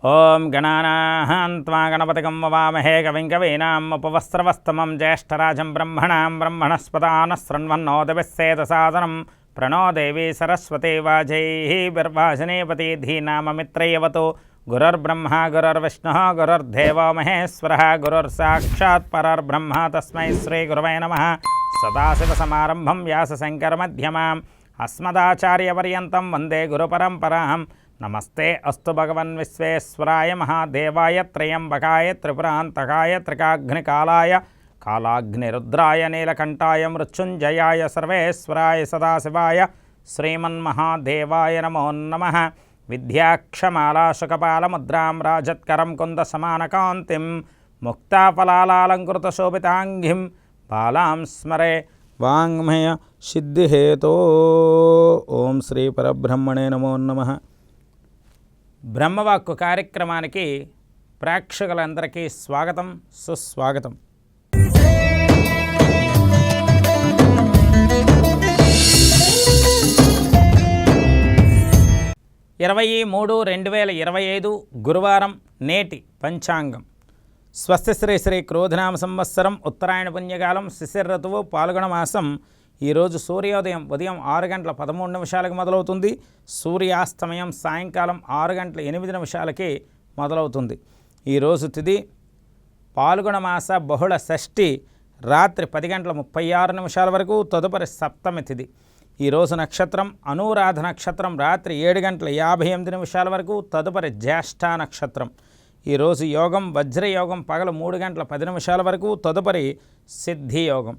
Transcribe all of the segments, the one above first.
ఓం గణానాం త్వా గణపతిగం వవామహే కవిం కవీనాం ఉపవస్త్రవస్తమం జ్యేష్ఠరాజం బ్రహ్మణస్పదాన శృణ్వన్నోదవిస్సేదసాదనం ప్రణో దేవీ సరస్వతి వాజైర్వాజనేపతి ధీనామమిత్రయవతు గురుర్బ్రహ్మ గురుర్విష్ణుః గురుర్దేవో మహేశ్వరः గురుర్సాక్షాత్ పరర్బ్రహ్మ తస్మై శ్రీ గురవే నమః. సదాశివసమారంభం వ్యాసశంకరమధ్యమాం అస్మదాచార్యపర్యంతం వందే గురుపరంపరాం. నమస్తే అస్తు భగవన్ విశ్వేశ్వరాయ మహాదేవాయ త్రయంబకాయ త్రిపురాంతకాయ త్రికాగ్నికాలాయ కాలాగ్నిరుద్రాయ నీలకంఠాయ మృత్యుంజయాయ సర్వేశ్వరాయ సదాశివాయ శ్రీమన్మహాదేవాయ నమో నమః. విద్యాక్షమాలాశుకపాలముద్రాం రాజత్కరం కుందసమానకాంతిం ముక్తాఫలాలంకృతశోభితాంగిం బాలాం స్మరే వాంగ్మయ సిద్ధిహేతో. ఓం శ్రీ పరబ్రహ్మణే నమో నమః. బ్రహ్మవాక్కు కార్యక్రమానికి ప్రేక్షకులందరికీ స్వాగతం, సుస్వాగతం. ఇరవై 3/2025 గురువారం నేటి పంచాంగం. స్వస్తి శ్రీ శ్రీ క్రోధనామ సంవత్సరం ఉత్తరాయణ పుణ్యకాలం శిశిర ఋతువు పాల్గొన మాసం. ఈరోజు సూర్యోదయం ఉదయం 6:13 మొదలవుతుంది. సూర్యాస్తమయం సాయంకాలం 6:08 మొదలవుతుంది. ఈరోజు తిథి పాల్గొన మాస బహుళ షష్ఠి రాత్రి 10:36 వరకు, తదుపరి సప్తమి తిథి. ఈరోజు నక్షత్రం అనురాధ నక్షత్రం రాత్రి 7:58 వరకు, తదుపరి జ్యేష్ఠ నక్షత్రం. ఈరోజు యోగం వజ్రయోగం పగలు 3:10 వరకు, తదుపరి సిద్ధి యోగం.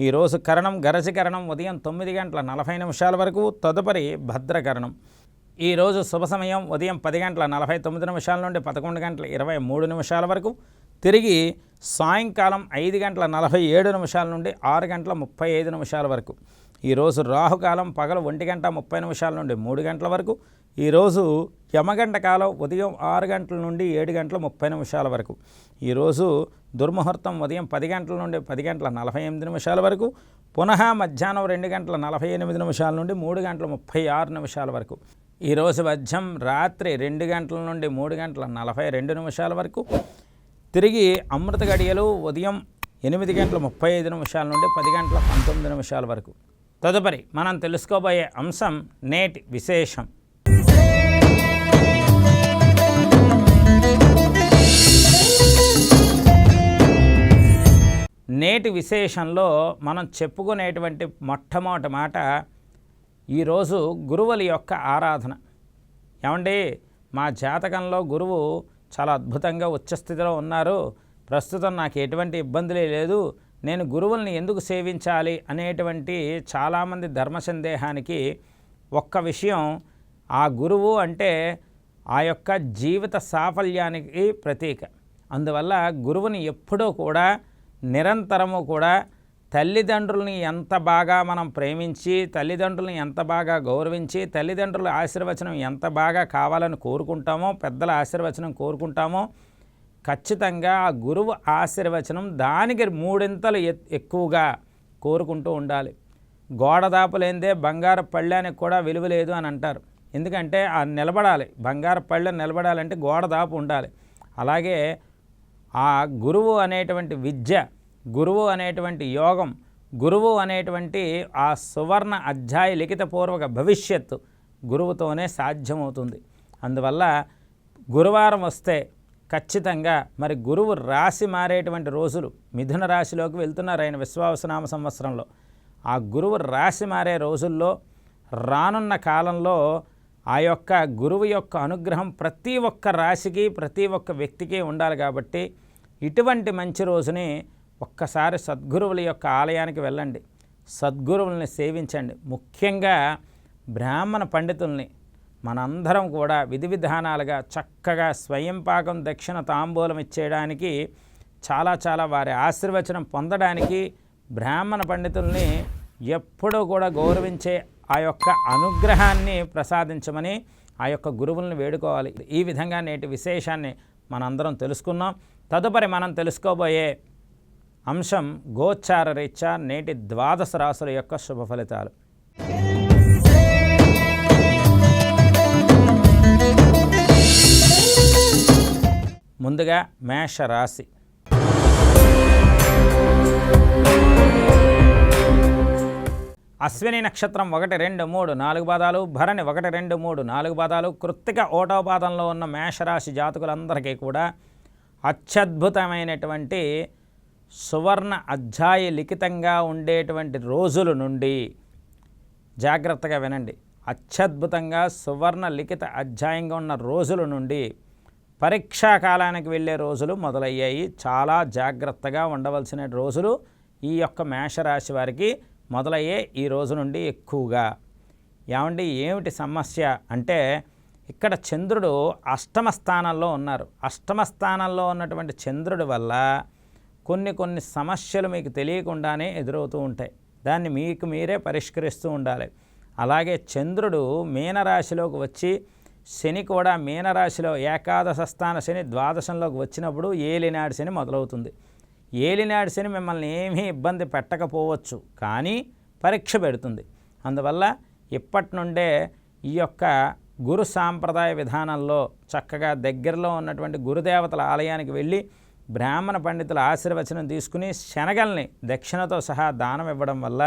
ఈరోజు కరణం గరజకరణం ఉదయం 9:40 వరకు, తదుపరి భద్రకరణం. ఈరోజు శుభ సమయం ఉదయం 10:49 నుండి 11:23 వరకు, తిరిగి సాయంకాలం 5:47 నుండి 6:35 వరకు. ఈరోజు రాహుకాలం పగలు 1:30 నుండి 3 గంటల వరకు. ఈరోజు యమగంట కాలం ఉదయం 6 గంటల నుండి 7:30 వరకు. ఈరోజు దుర్ముహూర్తం ఉదయం 10 గంటల నుండి 10:48 వరకు, పునః మధ్యాహ్నం 2:48 నుండి 3:36 వరకు. ఈరోజు మధ్యం రాత్రి 2 గంటల నుండి 3:42 వరకు. తిరిగి అమృత గడియలు ఉదయం 8:35 నుండి 10:19 వరకు. తదుపరి మనం తెలుసుకోబోయే అంశం నేటి విశేషం. నేటి విశేషంలో మనం చెప్పుకునేటువంటి మొట్టమొదటి మాట ఈరోజు గురువుల యొక్క ఆరాధన. ఏమండి, మా జాతకంలో గురువు చాలా అద్భుతంగా ఉచ్చస్థితిలో ఉన్నారు, ప్రస్తుతం నాకు ఎటువంటి ఇబ్బందులే లేదు, నేను గురువుల్ని ఎందుకు సేవించాలి అనేటువంటి చాలామంది ధర్మ సందేహానికి ఒక్క విషయం, ఆ గురువు అంటే ఆ యొక్క జీవిత సాఫల్యానికి ప్రతీక. అందువల్ల గురువుని ఎప్పుడూ కూడా నిరంతరము కూడా తల్లిదండ్రులని ఎంత బాగా మనం ప్రేమించి, తల్లిదండ్రులని ఎంత బాగా గౌరవించి, తల్లిదండ్రుల ఆశీర్వచనం ఎంత బాగా కావాలని కోరుకుంటామో, పెద్దల ఆశీర్వచనం కోరుకుంటామో, ఖచ్చితంగా ఆ గురువు ఆశీర్వచనం దానికి 3 ఎక్కువగా కోరుకుంటూ ఉండాలి. గోడ దాపలేందే బంగారు పళ్ళానికి కూడా విలువ లేదు అని అంటారు. ఎందుకంటే ఆ నిలబడాలి, బంగారు పళ్ళెం నిలబడాలంటే గోడ దాపు ఉండాలి. అలాగే ఆ గురువు అనేటువంటి విద్య, గురువు అనేటువంటి యోగం, గురువు అనేటువంటి ఆ సువర్ణ అధ్యాయ లిఖితపూర్వక భవిష్యత్తు గురువుతోనే సాధ్యమవుతుంది. అందువల్ల గురువారం వస్తే ఖచ్చితంగా మరి గురువు రాశి మారేటువంటి రోజులు, మిథున రాశిలోకి వెళ్తున్నారు ఆయన విశ్వావసనామ సంవత్సరంలో. ఆ గురువు రాశి మారే రోజుల్లో రానున్న కాలంలో ఆ యొక్క గురువు యొక్క అనుగ్రహం ప్రతి ఒక్క రాశికి, ప్రతి ఒక్క వ్యక్తికి ఉండాలి. కాబట్టి ఇటువంటి మంచి రోజుని ఒక్కసారి సద్గురువుల యొక్క ఆలయానికి వెళ్ళండి, సద్గురువుల్ని సేవించండి. ముఖ్యంగా బ్రాహ్మణ పండితుల్ని మనందరం కూడా విధి విధానాలుగా చక్కగా స్వయం పాకం దక్షిణ తాంబూలం ఇచ్చేయడానికి, చాలా వారి ఆశీర్వచనం పొందడానికి బ్రాహ్మణ పండితుల్ని ఎప్పుడూ కూడా గౌరవించే ఆ యొక్క అనుగ్రహాన్ని ప్రసాదించమని ఆ యొక్క గురువుల్ని వేడుకోవాలి. ఈ విధంగా నేటి విశేషాన్ని మనందరం తెలుసుకున్నాం. తదుపరి మనం తెలుసుకోబోయే అంశం గోచార రీత్యా నేటి ద్వాదశ రాశుల యొక్క శుభ ఫలితాలు. ముందుగా మేషరాశి. అశ్విని నక్షత్రం 1, 2, 3, 4 పాదాలు, భరణి 1, 2, 3, 4 పాదాలు, కృత్తిక 1వ పాదంలో ఉన్న మేషరాశి జాతకులందరికీ కూడా అత్యద్భుతమైనటువంటి సువర్ణ అధ్యాయ లిఖితంగా ఉండేటువంటి రోజుల నుండి జాగ్రత్తగా వినండి. అత్యద్భుతంగా సువర్ణ లిఖిత అధ్యాయంగా ఉన్న రోజుల నుండి పరీక్షా కాలానికి వెళ్ళే రోజులు మొదలయ్యాయి. చాలా జాగ్రత్తగా ఉండవలసిన రోజులు ఈ యొక్క మేషరాశి వారికి మొదలయ్యే ఈ రోజు నుండి ఎక్కువగా. ఏమిటి సమస్య అంటే, ఇక్కడ చంద్రుడు అష్టమ స్థానంలో ఉన్నారు. అష్టమ స్థానంలో ఉన్నటువంటి చంద్రుడి వల్ల కొన్ని సమస్యలు మీకు తెలియకుండానే ఎదురవుతూ ఉంటాయి. దాన్ని మీకు మీరే పరిష్కరిస్తూ ఉండాలి. అలాగే చంద్రుడు మీనరాశిలోకి వచ్చి, శని కూడా మీనరాశిలో ఏకాదశ స్థాన శని ద్వాదశంలోకి వచ్చినప్పుడు ఏలినాడు శని మొదలవుతుంది. ఏలినాడు శని మిమ్మల్ని ఏమీ ఇబ్బంది పెట్టకపోవచ్చు, కానీ పరీక్ష పెడుతుంది. అందువల్ల ఇప్పటి నుండే ఈ యొక్క గురు సాంప్రదాయ విధానంలో చక్కగా దగ్గరలో ఉన్నటువంటి గురుదేవతల ఆలయానికి వెళ్ళి బ్రాహ్మణ పండితుల ఆశీర్వచనం తీసుకుని శనగల్ని దక్షిణతో సహా దానం ఇవ్వడం వల్ల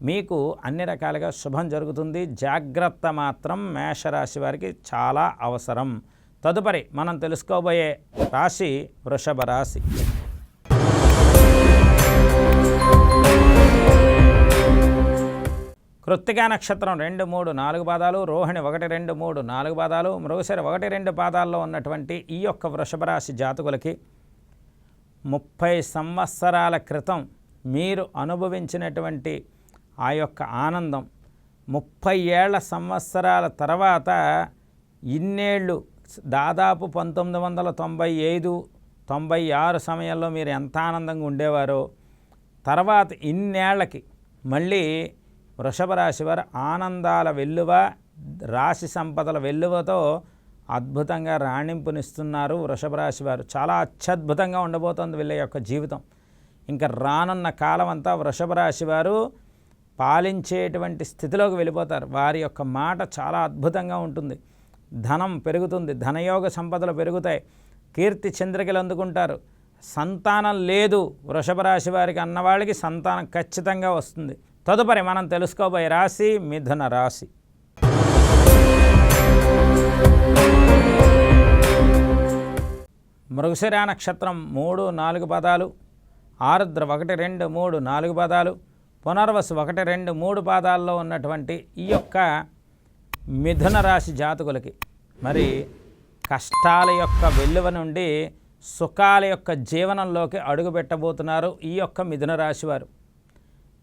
మీకు అన్ని రకాలుగా శుభం జరుగుతుంది. జాగ్రత్త మాత్రం మేషరాశి వారికి చాలా అవసరం. తదుపరి మనం తెలుసుకోబోయే రాశి వృషభ రాశి. కృత్తికా నక్షత్రం 2, 3, 4 పాదాలు, రోహిణి 1, 2, 3, 4 పాదాలు, మృగశిర 1, 2 పాదాల్లో ఉన్నటువంటి ఈ యొక్క వృషభ రాశి జాతకులకి 30 సంవత్సరాల క్రితం మీరు అనుభవించినటువంటి ఆ యొక్క ఆనందం 30 సంవత్సరాల తర్వాత ఇన్నేళ్ళు, దాదాపు 1995, 96 సమయంలో మీరు ఎంత ఆనందంగా ఉండేవారో, తర్వాత ఇన్నేళ్లకి మళ్ళీ వృషభ రాశి వారు ఆనందాల వెల్లువ, రాశి సంపదల వెల్లువతో అద్భుతంగా రాణింపునిస్తున్నారు. వృషభ రాశి వారు చాలా అత్యద్భుతంగా ఉండబోతోంది వీళ్ళ యొక్క జీవితం. ఇంకా రానున్న కాలం అంతా వృషభ రాశి వారు పాలించేటువంటి స్థితిలోకి వెళ్ళిపోతారు. వారి యొక్క మాట చాలా అద్భుతంగా ఉంటుంది. ధనం పెరుగుతుంది, ధనయోగ సంపదలు పెరుగుతాయి, కీర్తి చంద్రికలు అందుకుంటారు. సంతానం లేదు వృషభ రాశి వారికి అన్నవాళ్ళకి సంతానం ఖచ్చితంగా వస్తుంది. తదుపరి మనం తెలుసుకోబోయే రాశి మిథున రాశి. మృగశిర నక్షత్రం 3, 4 పాదాలు, ఆరుద్ర 1, 2, 3, 4 పాదాలు, పునర్వసు 1, 2, 3 పాదాల్లో ఉన్నటువంటి ఈ యొక్క మిథున రాశి జాతకులకి మరి కష్టాల యొక్క వెల్లువ నుండి సుఖాల యొక్క జీవనంలోకి అడుగుపెట్టబోతున్నారు ఈ యొక్క మిథున రాశి వారు.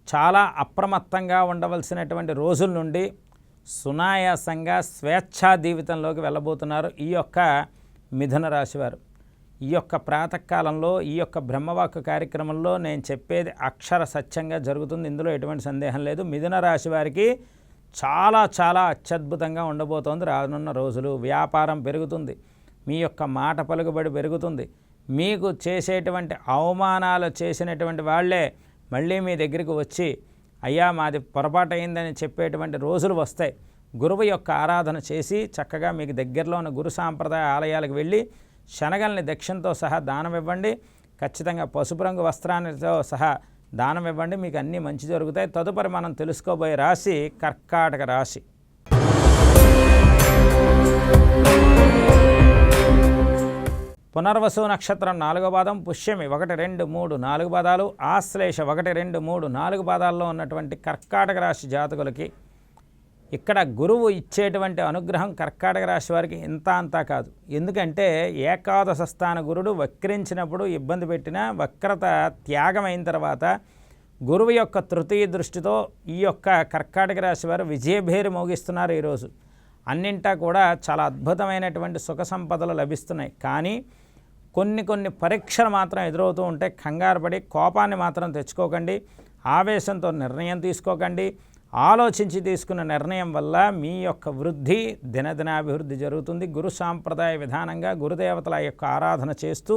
చాలా అప్రమత్తంగా ఉండవలసినటువంటి రోజుల నుండి సునాయాసంగా స్వేచ్ఛా జీవితంలోకి వెళ్ళబోతున్నారు ఈ యొక్క మిథున రాశివారు. ఈ యొక్క ప్రాతకాలంలో ఈ యొక్క బ్రహ్మవాక్కు కార్యక్రమంలో నేను చెప్పేది అక్షర సత్యంగా జరుగుతుంది. ఇందులో ఎటువంటి సందేహం లేదు. మిథున రాశి వారికి చాలా చాలా అత్యద్భుతంగా ఉండబోతోంది రానున్న రోజులు. వ్యాపారం పెరుగుతుంది, మీ యొక్క మాట పలుకుబడి పెరుగుతుంది. మీకు చేసేటువంటి అవమానాలు చేసినటువంటి వాళ్ళే మళ్ళీ మీ దగ్గరికి వచ్చి అయ్యా మాది పొరపాటు అయిందని చెప్పేటువంటి రోజులు వస్తాయి. గురువు యొక్క ఆరాధన చేసి చక్కగా మీకు దగ్గరలో ఉన్న గురు సాంప్రదాయ ఆలయాలకు వెళ్ళి శనగల్ని దక్షిణతో సహా దానం ఇవ్వండి. ఖచ్చితంగా పసుపు రంగు వస్త్రాలతో సహా దానం ఇవ్వండి, మీకు అన్నీ మంచి జరుగుతాయి. తదుపరి మనం తెలుసుకోబోయే రాశి కర్కాటక రాశి. పునర్వసు నక్షత్రం 4వ పాదం, పుష్యమి 1, 2, 3, 4 పాదాలు, ఆశ్లేష 1, 2, 3, 4 పాదాల్లో ఉన్నటువంటి కర్కాటక రాశి జాతకులకి ఇక్కడ గురువు ఇచ్చేటువంటి అనుగ్రహం కర్కాటక రాశి వారికి ఇంత అంతా కాదు. ఎందుకంటే ఏకాదశ స్థాన గురుడు వక్రించినప్పుడు ఇబ్బంది పెట్టిన వక్రత త్యాగమైన తర్వాత గురువు యొక్క తృతీయ దృష్టితో ఈ యొక్క కర్కాటక రాశి వారు విజయభేరి మోగిస్తున్నారు. ఈరోజు అన్నింటా కూడా చాలా అద్భుతమైనటువంటి సుఖ సంపదలు లభిస్తున్నాయి. కానీ కొన్ని పరీక్షలు మాత్రం ఎదురవుతూ ఉంటాయి. కంగారు పడి కోపాన్ని మాత్రం తెచ్చుకోకండి, ఆవేశంతో నిర్ణయం తీసుకోకండి. ఆలోచించి తీసుకున్న నిర్ణయం వల్ల మీ యొక్క వృద్ధి దినదినాభివృద్ధి జరుగుతుంది. గురు సాంప్రదాయ విధానంగా గురుదేవతల యొక్క ఆరాధన చేస్తూ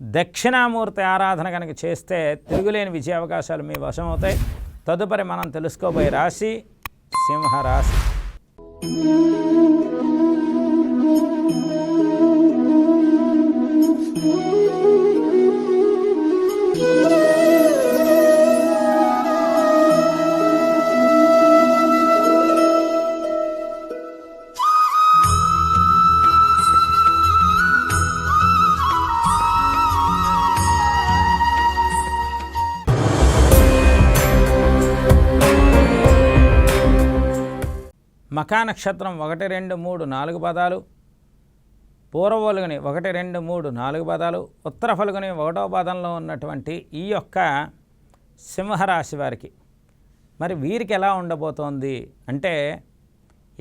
దక్షిణామూర్తి ఆరాధన కనుక చేస్తే తిరుగులేని విజయ అవకాశాలు మీ వశం అవుతాయి. తదుపరి మనం తెలుసుకోబోయే రాశి సింహరాశి. మఖా నక్షత్రం 1, 2, 3, 4 పాదాలు, పూర్వ ఫల్గుని 1, 2, 3, 4 పాదాలు, ఉత్తర ఫల్గుని 1వ పాదంలో ఉన్నటువంటి ఈ యొక్క సింహరాశి వారికి మరి వీరికి ఎలా ఉండబోతోంది అంటే,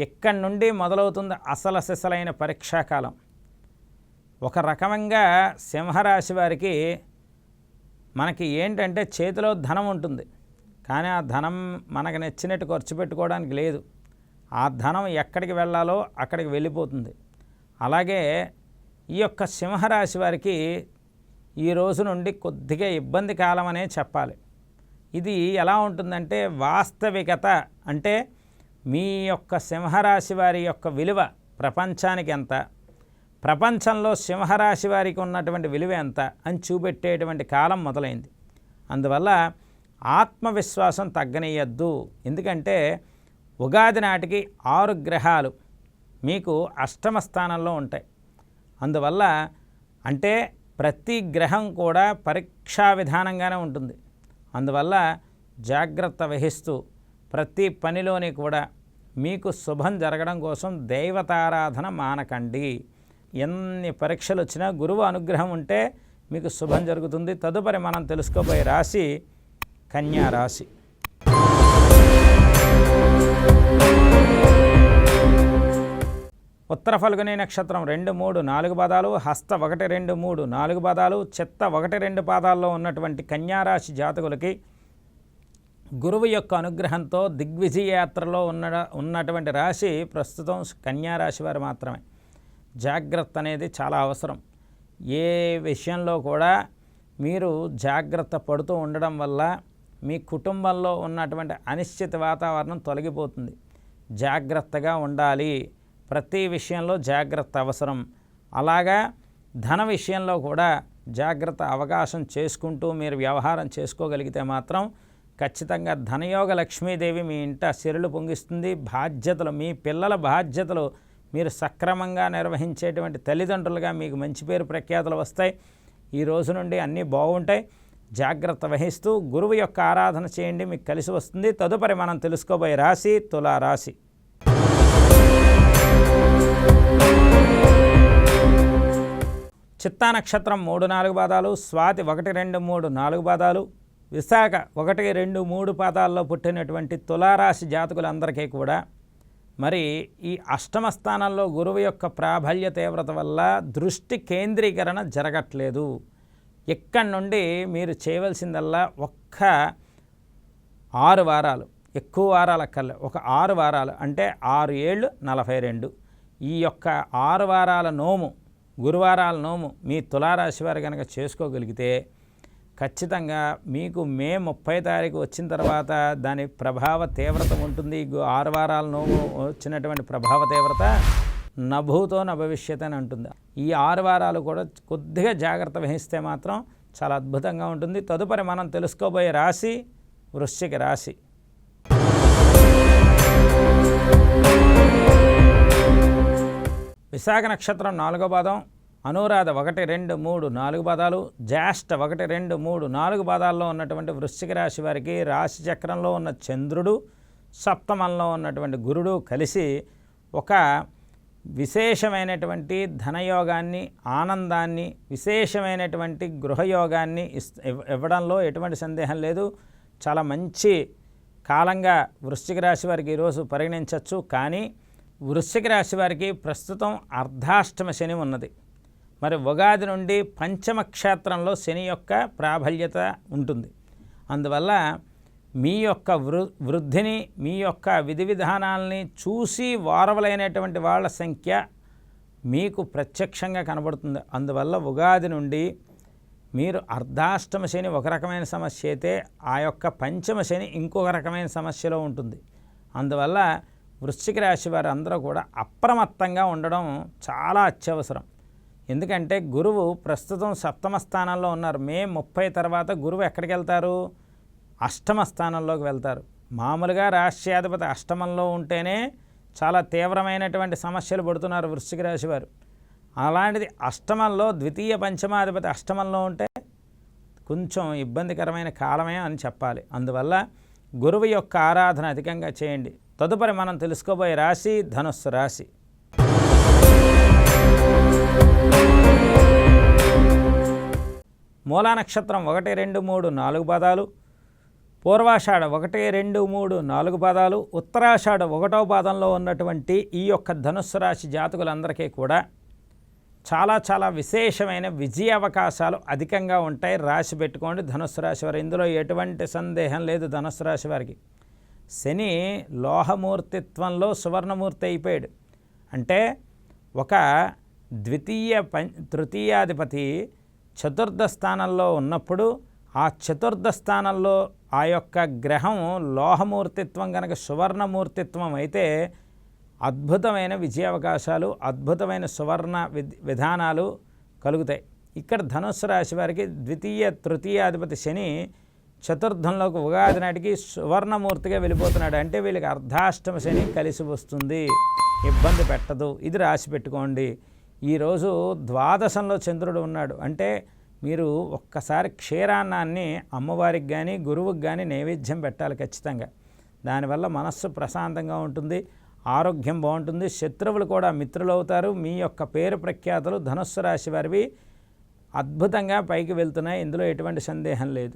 ఎక్కడి నుండి మొదలవుతుంది అసలు సిసలైన పరీక్షాకాలం. ఒక రకంగా సింహరాశి వారికి మనకి ఏంటంటే చేతిలో ధనం ఉంటుంది, కానీ ఆ ధనం మనకు నచ్చినట్టు ఖర్చు పెట్టుకోవడానికి లేదు. ఆ ధనం ఎక్కడికి వెళ్ళాలో అక్కడికి వెళ్ళిపోతుంది. అలాగే ఈ యొక్క సింహరాశి వారికి ఈ రోజు నుండి కొద్దిగా ఇబ్బంది కాలం అనే చెప్పాలి. ఇది ఎలా ఉంటుందంటే, వాస్తవికత అంటే మీ యొక్క సింహరాశి వారి యొక్క విలువ ప్రపంచానికి ఎంత, ప్రపంచంలో సింహరాశి వారికి ఉన్నటువంటి విలువ ఎంత అని చూపెట్టేటువంటి కాలం మొదలైంది. అందువల్ల ఆత్మవిశ్వాసం తగ్గనీయద్దు. ఎందుకంటే ఉగాది నాటికి 6 గ్రహాలు మీకు అష్టమ స్థానంలో ఉంటాయి. అందువల్ల అంటే ప్రతి గ్రహం కూడా పరీక్షా విధానంగానే ఉంటుంది. అందువల్ల జాగ్రత్త వహిస్తూ ప్రతి పనిలోని కూడా మీకు శుభం జరగడం కోసం దైవతారాధన మానకండి. ఎన్ని పరీక్షలు వచ్చినా గురువు అనుగ్రహం ఉంటే మీకు శుభం జరుగుతుంది. తదుపరి మనం తెలుసుకోబోయే రాశి కన్యా రాశి. ఉత్తర ఫల్గుని నక్షత్రం 2, 3, 4 పాదాలు, హస్త 1, 2, 3, 4 పాదాలు, చిత్త 1, 2 పాదాల్లో ఉన్నటువంటి కన్యారాశి జాతకులకి గురువు యొక్క అనుగ్రహంతో దిగ్విజయ యాత్రలో ఉన్నటువంటి రాశి ప్రస్తుతం కన్యారాశి వారు మాత్రమే. జాగ్రత్త అనేది చాలా అవసరం. ఏ విషయంలో కూడా మీరు జాగ్రత్త పడుతూ ఉండడం వల్ల మీ కుటుంబంలో ఉన్నటువంటి అనిశ్చిత వాతావరణం తొలగిపోతుంది. జాగ్రత్తగా ఉండాలి. ప్రతి విషయంలో జాగ్రత్త అవసరం. అలాగా ధన విషయంలో కూడా జాగ్రత్త అవకాశం చేసుకుంటూ మీరు వ్యవహారం చేసుకోగలిగితే మాత్రం ఖచ్చితంగా ధనయోగ లక్ష్మీదేవి మీ ఇంట సిరులు పొంగిస్తుంది. బాధ్యతలు, మీ పిల్లల బాధ్యతలు మీరు సక్రమంగా నిర్వహించేటువంటి తల్లిదండ్రులుగా మీకు మంచి పేరు ప్రఖ్యాతులు వస్తాయి. ఈ రోజు నుండి అన్నీ బాగుంటాయి. జాగ్రత్త వహిస్తూ గురువు యొక్క ఆరాధన చేయండి, మీకు కలిసి వస్తుంది. తదుపరి మనం తెలుసుకోబోయే రాశి తులారాశి. చిత్తా నక్షత్రం 3, 4 పాదాలు, స్వాతి 1, 2, 3, 4 పాదాలు, విశాఖ 1, 2, 3 పాదాల్లో పుట్టినటువంటి తులారాశి జాతకులందరికీ కూడా మరి ఈ అష్టమ స్థానంలో గురువు యొక్క ప్రాబల్య తీవ్రత వల్ల దృష్టి కేంద్రీకరణ జరగట్లేదు. ఇక్కడి నుండి మీరు చేయవలసిందల్లా ఒక్క 6 వారాలు, ఎక్కువ వారాల కల్లా ఒక 6 వారాలు అంటే 6 ఏళ్ళు 42, ఈ యొక్క 6 వారాల నోము, గురువారాల నోము మీ తులారాశి వారు కనుక చేసుకోగలిగితే ఖచ్చితంగా మీకు మే 30 తారీఖు వచ్చిన తర్వాత దాని ప్రభావ తీవ్రత ఉంటుంది. 6 వారాల నోము వచ్చినటువంటి ప్రభావ తీవ్రత నభూతో నభవిష్యత్ అని అంటుంది. ఈ 6 వారాలు కూడా కొద్దిగా జాగ్రత్త వహిస్తే మాత్రం చాలా అద్భుతంగా ఉంటుంది. తదుపరి మనం తెలుసుకోబోయే రాశి వృశ్చిక రాశి. విశాఖ నక్షత్రం 4వ పాదం, అనురాధ 1, 2, 3, 4 పాదాలు, జ్యేష్ఠ 1, 2, 3, 4 పాదాల్లో ఉన్నటువంటి వృశ్చిక రాశి వారికి రాశి చక్రంలో ఉన్న చంద్రుడు, సప్తమంలో ఉన్నటువంటి గురుడు కలిసి ఒక విశేషమైనటువంటి ధనయోగాన్ని, ఆనందాన్ని, విశేషమైనటువంటి గృహయోగాన్ని ఇవ్వడంలో ఎటువంటి సందేహం లేదు. చాలా మంచి కాలంగా వృశ్చిక రాశి వారికి ఈరోజు పరిగణించవచ్చు. కానీ వృశ్చిక రాశి వారికి ప్రస్తుతం అర్ధాష్టమ శని ఉన్నది. మరి ఉగాది నుండి పంచమ క్షేత్రంలో శని యొక్క ప్రాబల్యత ఉంటుంది. అందువల్ల మీ యొక్క వృద్ధిని, మీ యొక్క విధి విధానాలని చూసి వారవలైనటువంటి వాళ్ళ సంఖ్య మీకు ప్రత్యక్షంగా కనబడుతుంది. అందువల్ల ఉగాది నుండి మీరు అర్ధాష్టమ శని ఒక రకమైన సమస్య అయితే ఆ యొక్క పంచమ శని ఇంకొక రకమైన సమస్యలో ఉంటుంది. అందువల్ల వృశ్చిక రాశి వారు అందరూ కూడా అప్రమత్తంగా ఉండడం చాలా అత్యవసరం. ఎందుకంటే గురువు ప్రస్తుతం సప్తమ స్థానంలో ఉన్నారు. మే 30 తర్వాత గురువు ఎక్కడికి వెళ్తారు? అష్టమ స్థానంలోకి వెళ్తారు. మామూలుగా రాష్ట్రాధిపతి అష్టమంలో ఉంటేనే చాలా తీవ్రమైనటువంటి సమస్యలు పడుతున్నారు వృశ్చిక రాశి వారు. అలాంటిది అష్టమంలో ద్వితీయ పంచమాధిపతి అష్టమంలో ఉంటే కొంచెం ఇబ్బందికరమైన కాలమే అని చెప్పాలి. అందువల్ల గురువు యొక్క ఆరాధన అధికంగా చేయండి. తదుపరి మనం తెలుసుకోబోయే రాశి ధనుస్సు రాశి. మూలా నక్షత్రం 1, 2, 3, 4 పాదాలు, పూర్వాషాఢ 1, 2, 3, 4 పాదాలు, ఉత్తరాషాఢ 1వ పాదంలో ఉన్నటువంటి ఈ యొక్క ధనుస్సు రాశి జాతకులందరికీ కూడా చాలా చాలా విశేషమైన విజయ అవకాశాలు అధికంగా ఉంటాయి. రాశి పెట్టుకోండి ధనుస్సు రాశి వారు. ఇందులో ఎటువంటి సందేహం లేదు. ధనుస్సు రాశి వారికి శని లోహమూర్తిత్వంలో సువర్ణమూర్తి అయిపోయాడు. అంటే ఒక తృతీయాధిపతి చతుర్థ స్థానంలో ఉన్నప్పుడు ఆ చతుర్థ స్థానంలో ఆ యొక్క గ్రహం లోహమూర్తిత్వం కనుక సువర్ణమూర్తిత్వం అయితే అద్భుతమైన విజయ అవకాశాలు, అద్భుతమైన సువర్ణ విధానాలు కలుగుతాయి. ఇక్కడ ధనుస్సు రాశి వారికి తృతీయాధిపతి శని చతుర్థంలోకి ఉగాది నాటికి సువర్ణమూర్తిగా వెళ్ళిపోతున్నాడు. అంటే వీళ్ళకి అర్ధాష్టమ శని కలిసి వస్తుంది, ఇబ్బంది పెట్టదు. ఇది రాసి పెట్టుకోండి. ఈరోజు ద్వాదశంలో చంద్రుడు ఉన్నాడు. అంటే మీరు ఒక్కసారి క్షీరాన్నాన్ని అమ్మవారికి కానీ గురువుకి కానీ నైవేద్యం పెట్టాలి ఖచ్చితంగా. దానివల్ల మనస్సు ప్రశాంతంగా ఉంటుంది, ఆరోగ్యం బాగుంటుంది, శత్రువులు కూడా మిత్రులు అవుతారు. మీ యొక్క పేరు ప్రఖ్యాతులు ధనుస్సు రాశి వారివి అద్భుతంగా పైకి వెళ్తున్నాయి. ఇందులో ఎటువంటి సందేహం లేదు.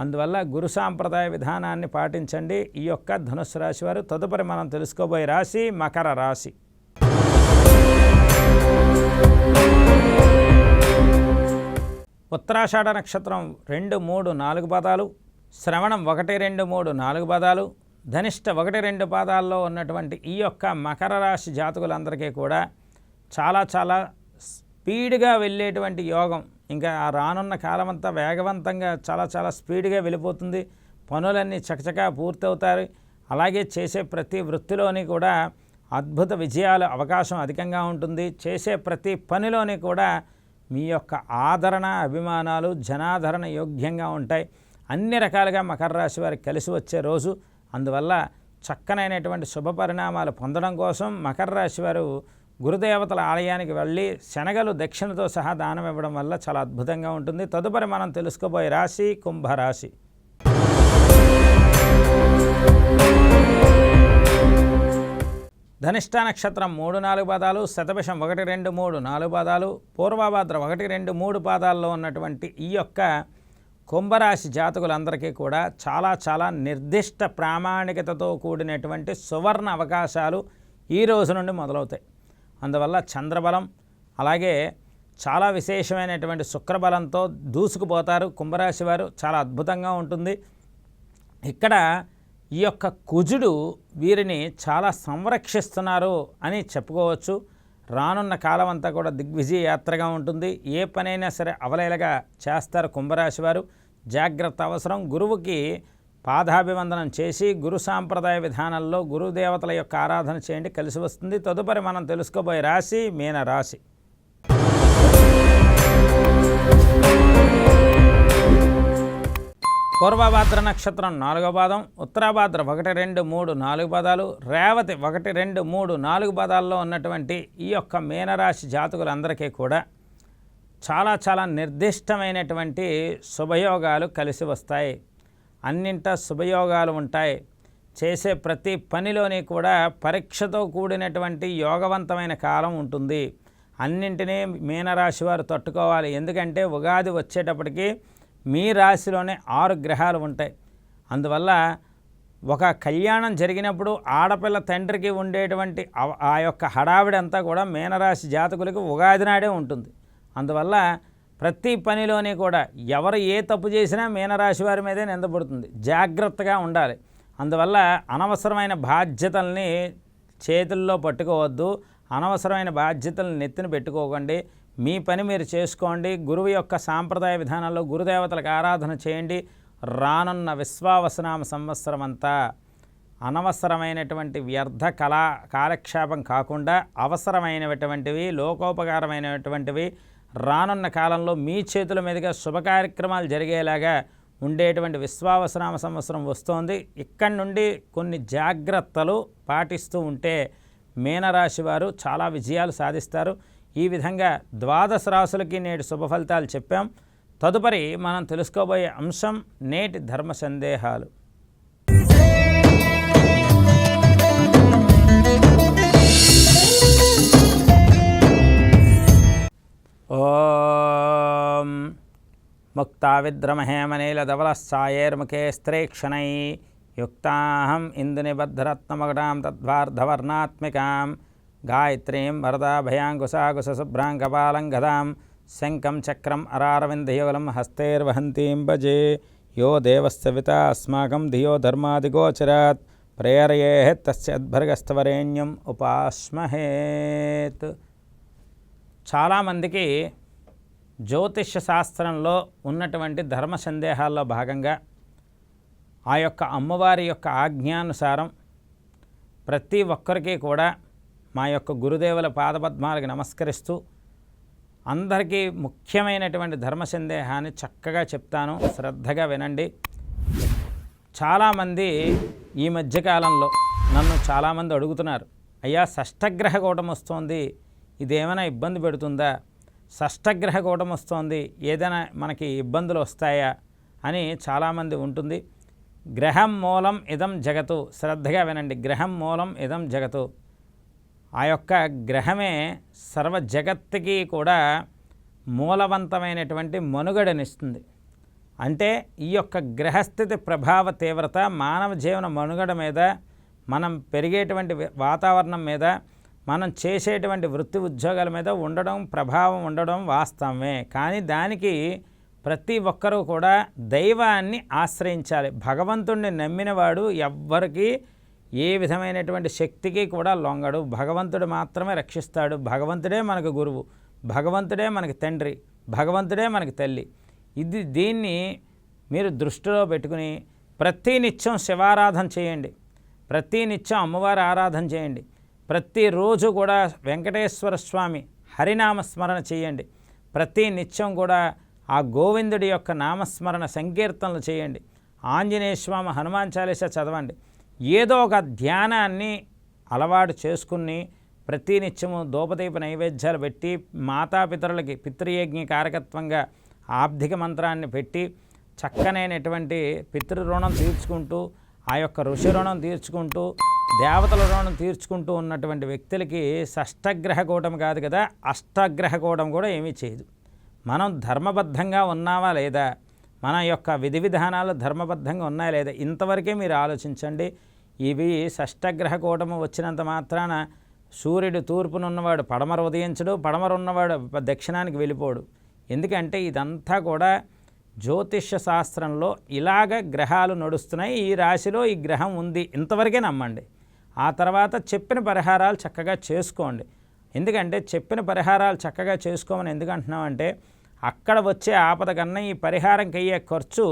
అందువల్ల గురు సాంప్రదాయ విధానాన్ని పాటించండి ఈ యొక్క ధనుస్సు రాశి వారు. తదుపరి మనం తెలుసుకోబోయే రాశి మకర రాశి. ఉత్తరాషాఢ నక్షత్రం 2, 3, 4 పాదాలు, శ్రవణం 1, 2, 3, 4 పాదాలు, ధనిష్ట 1, 2 పాదాల్లో ఉన్నటువంటి ఈ యొక్క మకర రాశి జాతకులందరికీ కూడా చాలా చాలా స్పీడ్గా వెళ్ళేటువంటి యోగం. ఇంకా రానున్న కాలమంతా వేగవంతంగా చాలా చాలా స్పీడ్గా వెళ్ళిపోతుంది. పనులన్నీ చకచకా పూర్తవుతాయి. అలాగే చేసే ప్రతి వృత్తిలోని కూడా అద్భుత విజయాల అవకాశం అధికంగా ఉంటుంది. చేసే ప్రతి పనిలోని కూడా మీ యొక్క ఆదరణ, అభిమానాలు, జనాదరణ యోగ్యంగా ఉంటాయి. అన్ని రకాలుగా మకర రాశి వారికి కలిసి వచ్చే రోజు. అందువల్ల చక్కనైనటువంటి శుభ పరిణామాలు పొందడం కోసం మకర రాశి వారు గురుదేవతల ఆలయానికి వెళ్ళి శనగలు దక్షిణతో సహా దానం ఇవ్వడం వల్ల చాలా అద్భుతంగా ఉంటుంది. తదుపరి మనం తెలుసుకోబోయే రాశి కుంభరాశి. ధనిష్ట నక్షత్రం 3, 4 పాదాలు, శతభిషం 1, 2, 3, 4 పాదాలు, పూర్వభాద్ర 1, 2, 3 పాదాల్లో ఉన్నటువంటి ఈ యొక్క కుంభరాశి జాతకులందరికీ కూడా చాలా చాలా నిర్దిష్ట ప్రామాణికతతో కూడినటువంటి సువర్ణ అవకాశాలు ఈ రోజు నుండి మొదలవుతాయి. అందువల్ల చంద్రబలం అలాగే చాలా విశేషమైనటువంటి శుక్రబలంతో దూసుకుపోతారు కుంభరాశి వారు. చాలా అద్భుతంగా ఉంటుంది. ఇక్కడ ఈ యొక్క కుజుడు వీరిని చాలా సంరక్షిస్తున్నారు అని చెప్పుకోవచ్చు. రానున్న కాలం అంతా కూడా దిగ్విజయ యాత్రగా ఉంటుంది. ఏ పనైనా సరే అవలేలగా చేస్తారు కుంభరాశి వారు. జాగ్రత్త అవసరం. గురువుకి పాదాభివందనం చేసి గురు సాంప్రదాయ విధానంలో గురుదేవతల యొక్క ఆరాధన చేయండి, కలిసి వస్తుంది. తదుపరి మనం తెలుసుకోబోయే రాశి మీనరాశి. పూర్వభాద్ర నక్షత్రం 4వ పాదం, ఉత్తరాభాద్ర 1, 2, 3, 4 పాదాలు, రేవతి 1, 2, 3, 4 పాదాల్లో ఉన్నటువంటి ఈ యొక్క మీనరాశి జాతకులందరికీ కూడా చాలా చాలా నిర్దిష్టమైనటువంటి శుభయోగాలు కలిసి వస్తాయి. అన్నింట శుభయోగాలు ఉంటాయి. చేసే ప్రతి పనిలోని కూడా పరీక్షతో కూడినటువంటి యోగవంతమైన కాలం ఉంటుంది. అన్నింటినీ మీనరాశి వారు తట్టుకోవాలి. ఎందుకంటే ఉగాది వచ్చేటప్పటికి మీ రాశిలోనే 6 గ్రహాలు ఉంటాయి. అందువల్ల ఒక కళ్యాణం జరిగినప్పుడు ఆడపిల్ల తండ్రికి ఉండేటువంటి ఆ యొక్క హడావిడంతా కూడా మీనరాశి జాతకులకి ఉగాది నాడే ఉంటుంది. అందువల్ల ప్రతి పనిలోని కూడా ఎవరు ఏ తప్పు చేసినా మీనరాశి వారి మీదే నిందపడుతుంది. జాగ్రత్తగా ఉండాలి. అందువల్ల అనవసరమైన బాధ్యతల్ని చేతుల్లో పట్టుకోవద్దు. అనవసరమైన బాధ్యతలను నెత్తిన పెట్టుకోకండి. మీ పని మీరు చేసుకోండి. గురువు యొక్క సాంప్రదాయ విధానాల్లో గురుదేవతలకు ఆరాధన చేయండి. రానున్న విశ్వావసనామ సంవత్సరం అంతా అనవసరమైనటువంటి వ్యర్థ కాలక్షేపం కాకుండా అవసరమైనటువంటివి, లోకోపకారమైనటువంటివి రానున్న కాలంలో మీ చేతుల మీదుగా శుభ కార్యక్రమాలు జరిగేలాగా ఉండేటువంటి విశ్వావసనామ సంవత్సరం వస్తోంది. ఇక్కడి నుండి కొన్ని జాగ్రత్తలు పాటిస్తూ ఉంటే మీనరాశి వారు చాలా విజయాలు సాధిస్తారు. ఈ విధంగా 12 రాశులకి నేటి శుభ ఫలితాలు చెప్పాం. తదుపరి మనం తెలుసుకోబోయే అంశం నేటి ధర్మ సందేహాలు. ఓం ముక్తావిద్రమహేమనీలధవలశ్చాయేర్ముఖే స్త్రీక్షణై యుక్తాహం ఇందునిబద్ధరత్నమగడాం తద్వార్ధవర్ణాత్మికాం గాయత్రీం వరదాభయాంకుశాకుశుభ్రాం కపాలం గదాం శంఖం చక్రం అరారవిందయుగలం హస్తైర్వహంతీం భజే. యో దేవస్సవితా అస్మాకం ధియో ధర్మాదిగోచరాత్ ప్రేరయేత్ తస్యద్భర్గస్తవరేణ్యం ఉపాస్మహేత్. చాలామందికి జ్యోతిష్య శాస్త్రంలో ఉన్నటువంటి ధర్మ సందేహాల్లో భాగంగా ఆ యొక్క అమ్మవారి యొక్క ఆజ్ఞానుసారం ప్రతి ఒక్కరికి కూడా మా యొక్క గురుదేవుల పాదపద్మాలకు నమస్కరిస్తూ అందరికీ ముఖ్యమైనటువంటి ధర్మ సందేహాన్ని చక్కగా చెప్తాను, శ్రద్ధగా వినండి. చాలామంది ఈ మధ్యకాలంలో నన్ను చాలామంది అడుగుతున్నారు, అయ్యా షష్టగ్రహ కూటమి వస్తోంది, ఇదేమైనా ఇబ్బంది పెడుతుందా? షష్టగ్రహ కూటమి వస్తోంది, ఏదైనా మనకి ఇబ్బందులు వస్తాయా అని చాలామంది ఉంటుంది. గ్రహం మూలం ఇదం జగతు. శ్రద్ధగా వినండి. గ్రహం మూలం ఇదం జగతు. ఆ యొక్క గ్రహమే సర్వ జగత్తుకి కూడా మూలవంతమైనటువంటి మనుగడనిస్తుంది. అంటే ఈ యొక్క గ్రహస్థితి ప్రభావ తీవ్రత మానవ జీవన మనుగడ మీద, మనం పెరిగేటువంటి వాతావరణం మీద, మనం చేసేటువంటి వృత్తి ఉద్యోగాల మీద ఉండడం, ప్రభావం ఉండడం వాస్తవమే. కానీ దానికి ప్రతి ఒక్కరూ కూడా దైవాన్ని ఆశ్రయించాలి. భగవంతుణ్ణి నమ్మినవాడు ఎవ్వరికీ ఏ విధమైనటువంటి శక్తికి కూడా లొంగడు. భగవంతుడు మాత్రమే రక్షిస్తాడు. భగవంతుడే మనకు గురువు, భగవంతుడే మనకి తండ్రి, భగవంతుడే మనకి తల్లి. దీన్ని మీరు దృష్టిలో పెట్టుకుని ప్రతినిత్యం శివారాధన చేయండి, ప్రతినిత్యం అమ్మవారి ఆరాధన చేయండి, ప్రతిరోజు కూడా వెంకటేశ్వర స్వామి హరినామస్మరణ చేయండి, ప్రతి నిత్యం కూడా ఆ గోవిందుడి యొక్క నామస్మరణ సంకీర్తనలు చేయండి, ఆంజనేయ స్వామి హనుమాన్ చాలీసా చదవండి. ఏదో ఒక ధ్యానాన్ని అలవాటు చేసుకుని ప్రతినిత్యము ధూపదీప నైవేద్యాలు పెట్టి మాతాపితరులకి పితృయజ్ఞ కారకత్వంగా ఆబ్ధిక మంత్రాన్ని పెట్టి చక్కనైనటువంటి పితృరుణం తీర్చుకుంటూ, ఆ యొక్క ఋషి రుణం తీర్చుకుంటూ, దేవతల రుణం తీర్చుకుంటూ ఉన్నటువంటి వ్యక్తులకి షష్టగ్రహ కూటమి కాదు కదా, అష్టగ్రహ కూటమి కూడా ఏమీ చేయదు. మనం ధర్మబద్ధంగా ఉన్నావా లేదా, మన యొక్క విధి విధానాలు ధర్మబద్ధంగా ఉన్నాయా లేదా, ఇంతవరకే మీరు ఆలోచించండి. ఇవి షష్టగ్రహ కూటమి వచ్చినంత మాత్రాన సూర్యుడు తూర్పునున్నవాడు పడమర ఉదయించడు, పడమర ఉన్నవాడు దక్షిణానికి వెళ్ళిపోడు. ఎందుకంటే ఇదంతా కూడా జ్యోతిష్య శాస్త్రంలో ఇలాగ గ్రహాలు నడుస్తున్నాయి, ఈ రాశిలో ఈ గ్రహం ఉంది, ఇంతవరకే నమ్మండి. ఆ తర్వాత చెప్పిన పరిహారాలు చక్కగా చేసుకోండి. ఎందుకంటే చెప్పిన పరిహారాలు చక్కగా చేసుకోమని ఎందుకంటున్నామంటే, అక్కడ వచ్చే ఆపద కన్నా ఈ పరిహారంకి అయ్యే ఖర్చు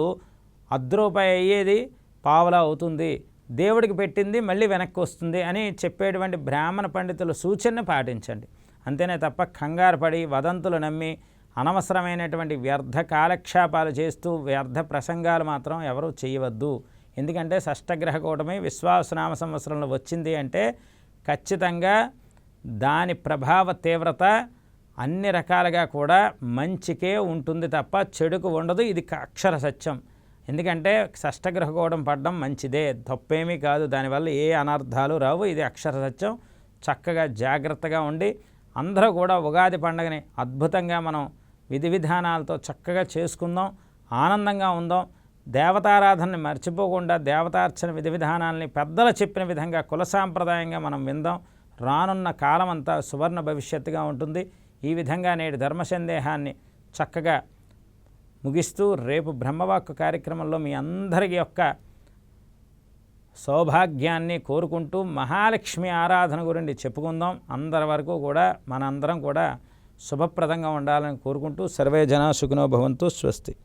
₹10 అయ్యేది పావలా అవుతుంది, దేవుడికి పెట్టింది మళ్ళీ వెనక్కి వస్తుంది అని చెప్పేటువంటి బ్రాహ్మణ పండితుల సూచనను పాటించండి. అంతేనే తప్ప కంగారు పడి వదంతులు నమ్మి అనవసరమైనటువంటి వ్యర్థ కాలక్షేపాలు చేస్తూ వ్యర్థ ప్రసంగాలు మాత్రం ఎవరూ చేయవద్దు. ఎందుకంటే షష్టగ్రహ కూటమి విశ్వావసనామ సంవత్సరంలో వచ్చింది అంటే ఖచ్చితంగా దాని ప్రభావ తీవ్రత అన్ని రకాలుగా కూడా మంచికే ఉంటుంది తప్ప చెడుకు ఉండదు. ఇది అక్షర సత్యం. ఎందుకంటే షష్టగ్రహ కూటమి పడడం మంచిదే, తప్పేమీ కాదు, దానివల్ల ఏ అనర్థాలు రావు. ఇది అక్షర సత్యం. చక్కగా జాగ్రత్తగా ఉండి అందరూ కూడా ఉగాది పండుగని అద్భుతంగా మనం విధి విధానాలతో చక్కగా చేసుకుందాం, ఆనందంగా ఉందాం. దేవతారాధనని మర్చిపోకుండా దేవతార్చన విధి విధానాలని పెద్దలు చెప్పిన విధంగా కుల సాంప్రదాయంగా మనం విందాం. రానున్న కాలం అంతా సువర్ణ భవిష్యత్తుగా ఉంటుంది. ఈ విధంగా నేడు ధర్మ సందేహాన్ని చక్కగా ముగిస్తూ రేపు బ్రహ్మవాక్కు కార్యక్రమంలో మీ అందరి యొక్క సౌభాగ్యాన్ని కోరుకుంటూ మహాలక్ష్మి ఆరాధన గురించి చెప్పుకుందాం. అందరి వరకు కూడా మనందరం కూడా శుభప్రదంగా ఉండాలని కోరుకుంటూ సర్వే జనా సుఖినో భవంతు. స్వస్తి.